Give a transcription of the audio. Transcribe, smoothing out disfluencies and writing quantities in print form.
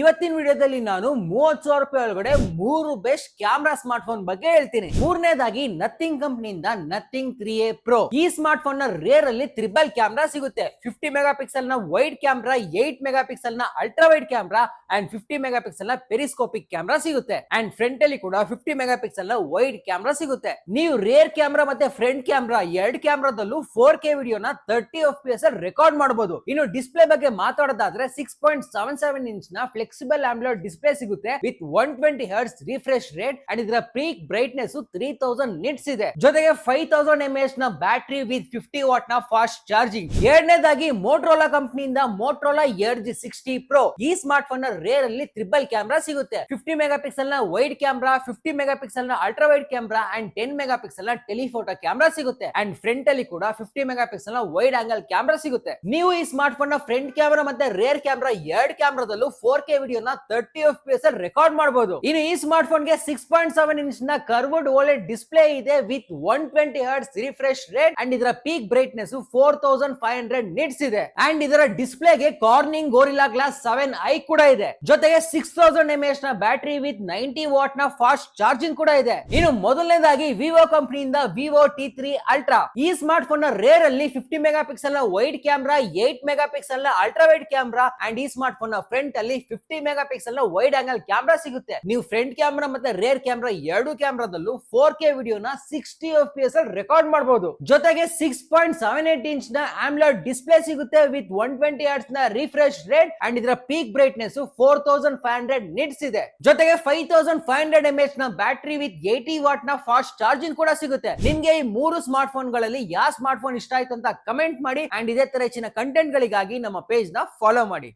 ಇವತ್ತಿನ ವಿಡಿಯೋದಲ್ಲಿ ನಾನು 30,000 ರೂಪಾಯಿ ಒಳಗಡೆ 3 ಬೆಸ್ಟ್ ಕ್ಯಾಮ್ರಾ ಸ್ಮಾರ್ಟ್ ಫೋನ್ ಬಗ್ಗೆ ಹೇಳ್ತೀನಿ. ಮೂರನೇದಾಗಿ ನಥಿಂಗ್ ಕಂಪನಿಯಿಂದ ನಥಿಂಗ್ 3A Pro. ಈ ಸ್ಮಾರ್ಟ್ ಫೋನ್ ನ ರೇರ್ ಅಲ್ಲಿ ಟ್ರಿಬಲ್ ಕ್ಯಾಮ್ರಾ ಸಿಗುತ್ತೆ. 50 ಮೆಗಾ ಪಿಕ್ಸೆಲ್ ನ ವೈಡ್ ಕ್ಯಾಮ್ರಾ, 8 ಮೆಗಾ ಪಿಕ್ಸೆಲ್ ನ ultra wide camera and 50 megapixel ನ ಪೆರಿಸ್ಕೋಪಿಕ್ ಕ್ಯಾಮ್ರಾ ಸಿಗುತ್ತೆ. ಅಂಡ್ ಫ್ರಂಟ್ ಅಲ್ಲಿ ಕೂಡ 50 ಮೆಗಾ ಪಿಕ್ಸೆಲ್ ನ ವೈಡ್ ಕ್ಯಾಮ್ರಾ ಸಿಗುತ್ತೆ. ನೀವು ರೇರ್ ಕ್ಯಾಮ್ರಾ ಮತ್ತೆ ಫ್ರಂಟ್ ಕ್ಯಾಮ್ರಾ ಎರಡು ಕ್ಯಾಮ್ರಾದಲ್ಲೂ 4K ವಿಡಿಯೋನ 30 FPS ಅಲ್ಲಿ ರೆಕಾರ್ಡ್ ಮಾಡಬಹುದು. ಇನ್ನು ಡಿಸ್ಪ್ಲೇ ಬಗ್ಗೆ ಮಾತಾಡೋದಾದ್ರೆ 6.77 ಇಂಚ್ ನ ಫ್ಲೆಕ್ಸಿಬಲ್ ಆಂಬ್ಯುಲರ್ ಡಿಸ್ಪ್ಲೇ ಸಿಗುತ್ತೆ with 120 hertz refresh rate and ಇದರ ಪೀಕ್ ಬ್ರೈಟ್ನೆಸ್ 3000 ನಿಟ್ಸ್ ಇದೆ. ಜೊತೆಗೆ 5000 mAh ನ ಬ್ಯಾಟರಿ ವಿತ್ 50 ವಾಟ್ ನ ಫಾಸ್ಟ್ ಚಾರ್ಜಿಂಗ್. ಎರಡನೇದಾಗಿ ಮೋಟರೋಲಾ ಕಂಪನಿಯಿಂದ ಮೋಟರೋಲಾ Edge 60 Pro. ಈ ಸ್ಮಾರ್ಟ್ ಫೋನ್ ನ ರೇರ್ ಅಲ್ಲಿ ಟ್ರಿಬಲ್ ಕ್ಯಾಮ್ರಾ ಸಿಗುತ್ತೆ. 50 ಮೆಗಾ ಪಿಕ್ಸೆಲ್ ನ ವೈಡ್ ಕ್ಯಾಮ್ರಾ, 50 ಮೆಗಾ ಪಿಕ್ಸೆಲ್ ನ ultra wide camera and 10 megapixel ನ ಟೆಲಿಫೋಟೋ ಕ್ಯಾಮ್ರಾ ಸಿಗುತ್ತೆ. ಅಂಡ್ ಫ್ರಂಟ್ ಅಲ್ಲಿ ಕೂಡ 50 ಮೆಗಾ ಪಿಕ್ಸೆಲ್ ನ ವೈಡ್ ಆಂಗಲ್ ಕ್ಯಾಮ್ರಾ ಸಿಗುತ್ತೆ. ನೀವು ಈ ಸ್ಮಾರ್ಟ್ ಫೋನ್ ನ ಫ್ರಂಟ್ ಕ್ಯಾಮ್ರಾ ಮತ್ತೆ ರೇರ್ ಕ್ಯಾಮ್ರಾ ಎರಡು ಕ್ಯಾಮ್ರಾದಲ್ಲೂ 4K ವಿಡಿಯೋನ 30 FPS ಅಲ್ಲಿ ರೆಕಾರ್ಡ್ ಮಾಡಬಹುದು. ಇನ್ನು ಈ ಸ್ಮಾರ್ಟ್ ಫೋನ್ ಗೆ 6.7 ಇಂಚ್ ನ ಕರ್ವ್ಡ್ OLED ಡಿಸ್ಪ್ಲೇ ಇದೆ with 120 hertz refresh rate and ಇದರ ಪೀಕ್ ಬ್ರೈಟ್ನೆಸ್ 4500 ನಿಟ್ಸ್ ಇದೆ. ಅಂಡ್ ಇದರ ಡಿಸ್ಪ್ಲೇಗೆ ಕಾರ್ನಿಂಗ್ ಗೋರಿಲ್ಲಾ ಗ್ಲಾಸ್ 7i ಕೂಡ ಇದೆ. ಜೊತೆಗೆ 6000 mAh ನ ಬ್ಯಾಟರಿ ವಿತ್ 90 ವಾಟ್ ನ ಫಾಸ್ಟ್ ಚಾರ್ಜಿಂಗ್ ಕೂಡ ಇದೆ. ಇನ್ನು ಮೊದಲನೇದಾಗಿ ವಿವೋ ಕಂಪನಿಯಿಂದ ವಿವೋ T3 ಅಲ್ಟ್ರಾ. ಈ ಸ್ಮಾರ್ಟ್ ಫೋನ್ ನ ರೇರ್ ಅಲ್ಲಿ 50 ಮೆಗಾ ಪಿಕ್ಸೆಲ್ ನ ವೈಡ್ ಕ್ಯಾಮ್ರಾ, 8 ಮೆಗಾ ಪಿಕ್ಸೆಲ್ ನ ಅಲ್ಟ್ರಾ ವೈಡ್ ಕ್ಯಾಮ್ರಾ ಅಂಡ್ ಈ ಸ್ಮಾರ್ಟ್ ಫೋನ್ ನ ಫ್ರಂಟ್ ಅಲ್ಲಿ 50 ಮೆಗಾ ಪಿಕ್ಸೆಲ್ ನ ವೈಡ್ ಆಂಗಲ್ ಕ್ಯಾಮ್ರಾ ಸಿಗುತ್ತೆ. ನೀವು ಫ್ರಂಟ್ ಕ್ಯಾಮ್ರಾ ಮತ್ತೆ ರೇರ್ ಕ್ಯಾಮ್ರಾ ಎರಡು ಕ್ಯಾಮ್ರಾದಲ್ಲೂ 4K ವಿಡಿಯೋನ 60 FPS ಅಲ್ಲಿ ರೆಕಾರ್ಡ್ ಮಾಡಬಹುದು. ಜೊತೆಗೆ 6.78 ಇಂಚ್ ನ ಆಂಬ್ಯುಲರ್ ಡಿಸ್ಪ್ಲೇ ಸಿಗುತ್ತೆ ವಿತ್ 120 ಹರ್ಟ್ಸ್ ನ ರಿಫ್ರೆಶ್ ರೇಟ್ ಅಂಡ್ ಇದರ ಪೀಕ್ ಬ್ರೈಟ್ನೆಸ್ 4500 ನಿಟ್ಸ್ ಇದೆ. ಜೊತೆಗೆ 5500 mAh ನ ಬ್ಯಾಟರಿ ವಿತ್ 80 ವಾಟ್ ನ ಫಾಸ್ಟ್ ಚಾರ್ಜಿಂಗ್ ಕೂಡ ಸಿಗುತ್ತೆ. ನಿಮ್ಗೆ ಈ ಮೂರು ಸ್ಮಾರ್ಟ್ ಫೋನ್ ಗಳಲ್ಲಿ ಯಾವ ಸ್ಮಾರ್ಟ್ ಫೋನ್ ಇಷ್ಟ ಆಯ್ತು ಅಂತ ಕಮೆಂಟ್ ಮಾಡಿ ಅಂಡ್ ಇದೇ ತರ ಹೆಚ್ಚಿನ ಕಂಟೆಂಟ್ ಗಳಿಗಾಗಿ ನಮ್ಮ ಪೇಜ್ ನ ಫಾಲೋ ಮಾಡಿ.